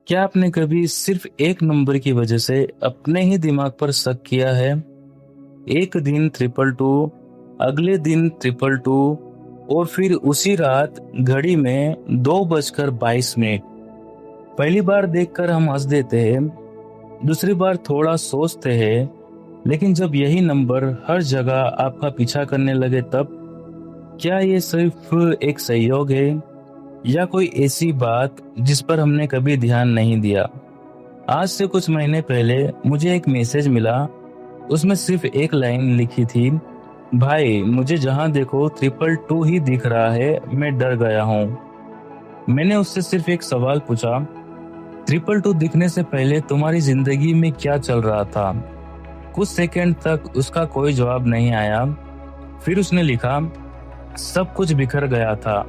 क्या आपने कभी सिर्फ एक नंबर की वजह से अपने ही दिमाग पर शक किया है? एक दिन 222, अगले दिन 222 और फिर उसी रात घड़ी में 2:22। पहली बार देखकर हम हंस देते हैं, दूसरी बार थोड़ा सोचते हैं, लेकिन जब यही नंबर हर जगह आपका पीछा करने लगे तब क्या ये सिर्फ एक संयोग है या कोई ऐसी बात जिस पर हमने कभी ध्यान नहीं दिया? आज से कुछ महीने पहले मुझे एक मैसेज मिला। उसमें सिर्फ एक लाइन लिखी थी, भाई मुझे जहां देखो 222 ही दिख रहा है, मैं डर गया हूँ। मैंने उससे सिर्फ एक सवाल पूछा, 222 दिखने से पहले तुम्हारी जिंदगी में क्या चल रहा था? कुछ सेकंड तक उसका कोई जवाब नहीं आया। फिर उसने लिखा, सब कुछ बिखर गया था,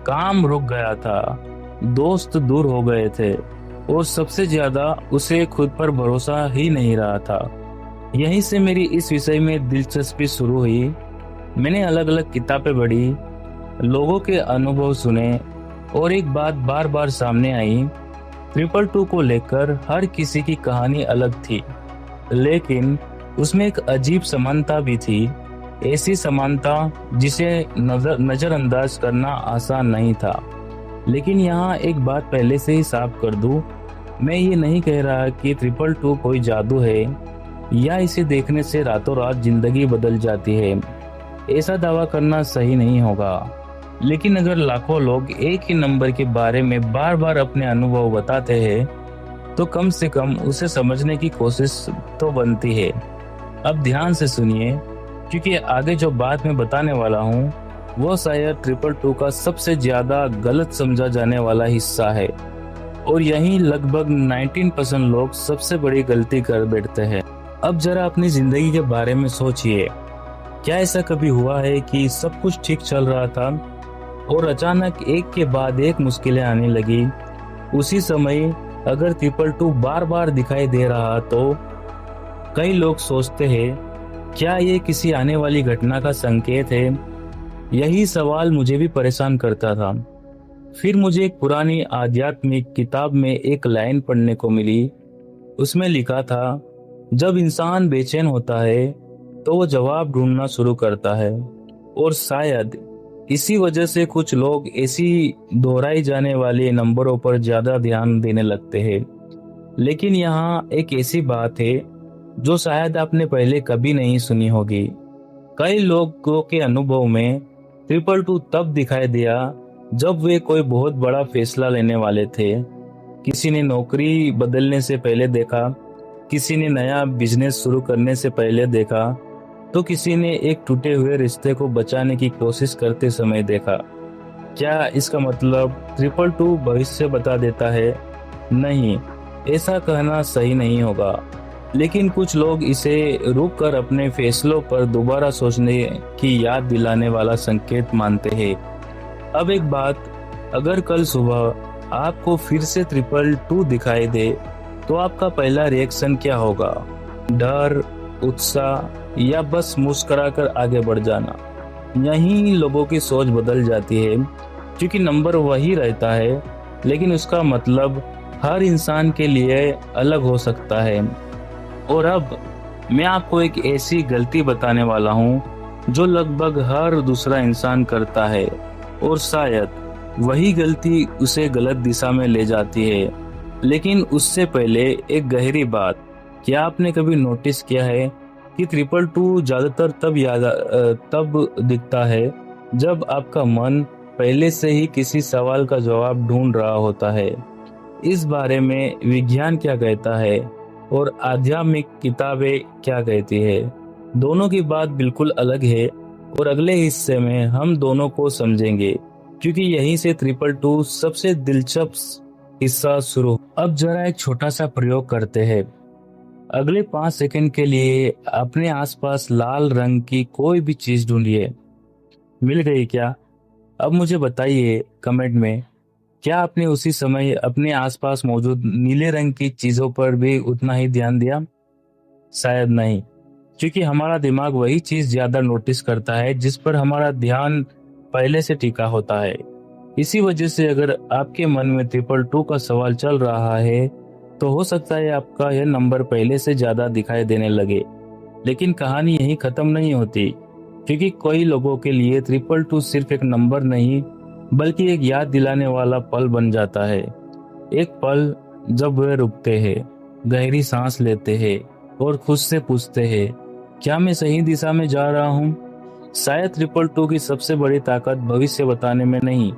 काम रुक गया था, दोस्त दूर हो गए थे और सबसे ज्यादा उसे खुद पर भरोसा ही नहीं रहा था। यहीं से मेरी इस विषय में दिलचस्पी शुरू हुई। मैंने अलग अलग किताबें पढ़ी, लोगों के अनुभव सुने और एक बात बार बार सामने आई, 222 को लेकर हर किसी की कहानी अलग थी, लेकिन उसमें एक अजीब समानता भी थी। ऐसी समानता जिसे नजरअंदाज करना आसान नहीं था। लेकिन यहाँ एक बात पहले से ही साफ कर दूं, मैं ये नहीं कह रहा कि 222 कोई जादू है या इसे देखने से रातों रात जिंदगी बदल जाती है। ऐसा दावा करना सही नहीं होगा। लेकिन अगर लाखों लोग एक ही नंबर के बारे में बार बार अपने अनुभव बताते हैं तो कम से कम उसे समझने की कोशिश तो बनती है। अब ध्यान से सुनिए, क्योंकि आगे जो बात मैं बताने वाला हूँ वो शायद 222 का सबसे ज्यादा गलत समझा जाने वाला हिस्सा है और यही लगभग 19% लोग सबसे बड़ी गलती कर बैठते हैं। अब जरा अपनी जिंदगी के बारे में सोचिए, क्या ऐसा कभी हुआ है कि सब कुछ ठीक चल रहा था और अचानक एक के बाद एक मुश्किलें आने लगी? उसी समय अगर 222 बार बार दिखाई दे रहा तो कई लोग सोचते हैं, क्या ये किसी आने वाली घटना का संकेत है? यही सवाल मुझे भी परेशान करता था। फिर मुझे एक पुरानी आध्यात्मिक किताब में एक लाइन पढ़ने को मिली। उसमें लिखा था, जब इंसान बेचैन होता है तो वो जवाब ढूंढना शुरू करता है और शायद इसी वजह से कुछ लोग ऐसी दोहराई जाने वाले नंबरों पर ज्यादा ध्यान देने लगते हैं। लेकिन यहाँ एक ऐसी बात है जो शायद आपने पहले कभी नहीं सुनी होगी। कई लोगों के अनुभव में 222 तब दिखाई दिया जब वे कोई बहुत बड़ा फैसला लेने वाले थे। किसी ने नौकरी बदलने से पहले देखा, किसी ने नया बिजनेस शुरू करने से पहले देखा, तो किसी ने एक टूटे हुए रिश्ते को बचाने की कोशिश करते समय देखा। क्या इसका मतलब 222 भविष्य बता देता है? नहीं, ऐसा कहना सही नहीं होगा। लेकिन कुछ लोग इसे रुक कर अपने फैसलों पर दोबारा सोचने की याद दिलाने वाला संकेत मानते हैं। अब एक बात, अगर कल सुबह आपको फिर से 222 दिखाई दे तो आपका पहला रिएक्शन क्या होगा? डर, उत्साह या बस मुस्कुराकर आगे बढ़ जाना? यहीं लोगों की सोच बदल जाती है, क्योंकि नंबर वही रहता है लेकिन उसका मतलब हर इंसान के लिए अलग हो सकता है। और अब मैं आपको एक ऐसी गलती बताने वाला हूँ जो लगभग हर दूसरा इंसान करता है और शायद वही गलती उसे गलत दिशा में ले जाती है। लेकिन उससे पहले एक गहरी बात, क्या आपने कभी नोटिस किया है कि 222 ज्यादातर तब दिखता है जब आपका मन पहले से ही किसी सवाल का जवाब ढूंढ रहा होता है? इस बारे में विज्ञान क्या कहता है और आध्यात्मिक किताबें क्या कहती है, दोनों की बात बिल्कुल अलग है और अगले हिस्से में हम दोनों को समझेंगे, क्योंकि यहीं से 222 सबसे दिलचस्प हिस्सा शुरू। अब जरा एक छोटा सा प्रयोग करते हैं। अगले 5 सेकंड के लिए अपने आसपास लाल रंग की कोई भी चीज ढूंढिए। मिल गई क्या? अब मुझे बताइए कमेंट में, क्या आपने उसी समय अपने आसपास मौजूद नीले रंग की चीजों पर भी उतना ही ध्यान दिया? शायद नहीं, क्योंकि हमारा दिमाग वही चीज ज्यादा नोटिस करता है जिस पर हमारा ध्यान पहले से टिका होता है। इसी वजह से अगर आपके मन में 222 का सवाल चल रहा है तो हो सकता है आपका यह नंबर पहले से ज्यादा दिखाई देने लगे। लेकिन कहानी यहीं खत्म नहीं होती, क्योंकि कई लोगों के लिए 222 सिर्फ एक नंबर नहीं बल्कि एक याद दिलाने वाला पल बन जाता है। एक पल जब वे रुकते हैं, गहरी सांस लेते हैं और खुद से पूछते हैं, क्या मैं सही दिशा में जा रहा हूँ? शायद 222 की सबसे बड़ी ताकत भविष्य बताने में नहीं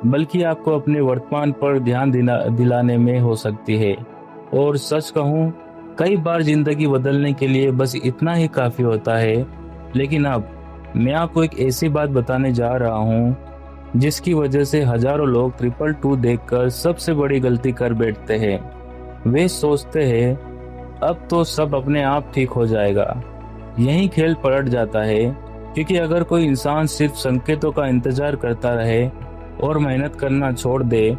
बल्कि आपको अपने वर्तमान पर ध्यान दिलाने में हो सकती है। और सच कहूँ, कई बार जिंदगी बदलने के लिए बस इतना ही काफी होता है। लेकिन अब मैं आपको एक ऐसी बात बताने जा रहा हूँ जिसकी वजह से हजारों लोग 222 देखकर सबसे बड़ी गलती कर बैठते हैं। वे सोचते हैं अब तो सब अपने आप ठीक हो जाएगा। यही खेल पलट जाता है, क्योंकि अगर कोई इंसान सिर्फ संकेतों का इंतजार करता रहे और मेहनत करना छोड़ दे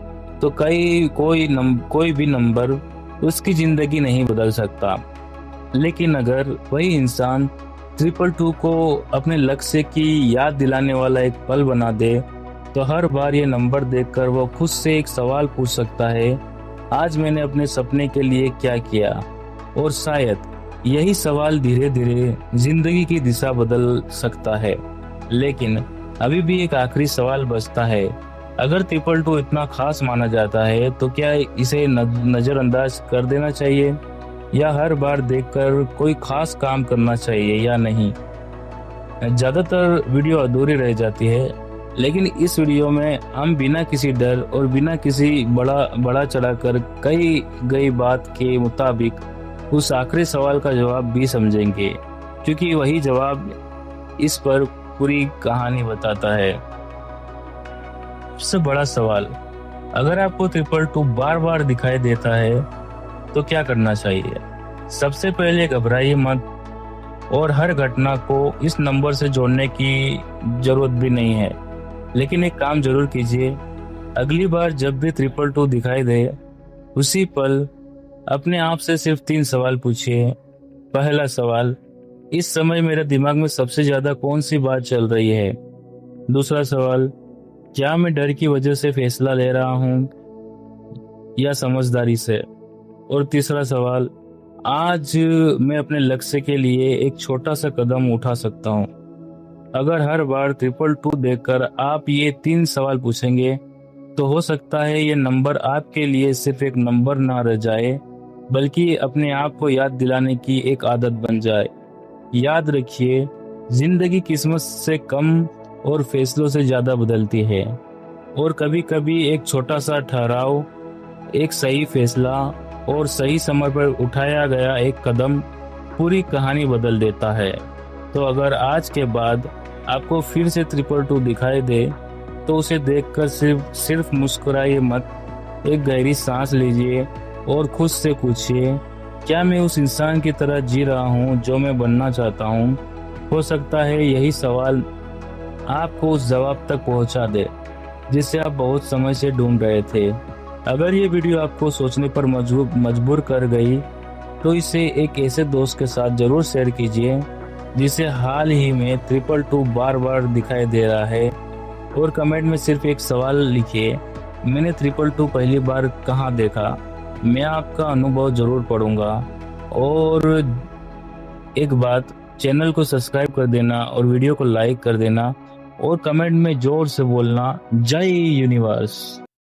तो कोई भी नंबर उसकी जिंदगी नहीं बदल सकता। लेकिन अगर वही इंसान 222 को अपने लक्ष्य की याद दिलाने वाला एक पल बना दे तो हर बार ये नंबर देखकर वो खुद से एक सवाल पूछ सकता है, आज मैंने अपने सपने के लिए क्या किया? और शायद यही सवाल धीरे धीरे जिंदगी की दिशा बदल सकता है। लेकिन अभी भी एक आखिरी सवाल बचता है, अगर 222 इतना खास माना जाता है तो क्या इसे नजरअंदाज कर देना चाहिए या हर बार देखकर कोई खास काम करना चाहिए या नहीं? ज्यादातर वीडियो अधूरी रह जाती है, लेकिन इस वीडियो में हम बिना किसी डर और बिना किसी बड़ा चढ़ाकर कही गई बात के मुताबिक उस आखिरी सवाल का जवाब भी समझेंगे, क्योंकि वही जवाब इस पर पूरी कहानी बताता है। सबसे बड़ा सवाल, अगर आपको 222 बार बार दिखाई देता है तो क्या करना चाहिए? सबसे पहले घबराइए मत और हर घटना को इस नंबर से जोड़ने की जरूरत भी नहीं है। लेकिन एक काम जरूर कीजिए, अगली बार जब भी 222 दिखाई दे उसी पल अपने आप से सिर्फ 3 सवाल पूछिए। पहला सवाल, इस समय मेरे दिमाग में सबसे ज्यादा कौन सी बात चल रही है? दूसरा सवाल, क्या मैं डर की वजह से फैसला ले रहा हूँ या समझदारी से? और तीसरा सवाल, आज मैं अपने लक्ष्य के लिए एक छोटा सा कदम उठा सकता हूँ। अगर हर बार 222 देखकर आप ये 3 सवाल पूछेंगे तो हो सकता है ये नंबर आपके लिए सिर्फ एक नंबर ना रह जाए बल्कि अपने आप को याद दिलाने की एक आदत बन जाए। याद रखिए, जिंदगी किस्मत से कम और फैसलों से ज्यादा बदलती है, और कभी कभी एक छोटा सा ठहराव, एक सही फैसला और सही समय पर उठाया गया एक कदम पूरी कहानी बदल देता है। तो अगर आज के बाद आपको फिर से 222 दिखाई दे तो उसे देखकर सिर्फ मुस्कुराइए मत, एक गहरी सांस लीजिए और खुद से पूछिए, क्या मैं उस इंसान की तरह जी रहा हूँ जो मैं बनना चाहता हूँ? हो सकता है यही सवाल आपको उस जवाब तक पहुँचा दे जिसे आप बहुत समय से ढूंढ रहे थे। अगर ये वीडियो आपको सोचने पर मजबूर कर गई तो इसे एक ऐसे दोस्त के साथ जरूर शेयर कीजिए जिसे हाल ही में 222 बार बार दिखाई दे रहा है, और कमेंट में सिर्फ एक सवाल लिखिए, मैंने 222 पहली बार कहाँ देखा? मैं आपका अनुभव जरूर पढ़ूंगा। और एक बात, चैनल को सब्सक्राइब कर देना और वीडियो को लाइक कर देना और कमेंट में जोर से बोलना, जय यूनिवर्स।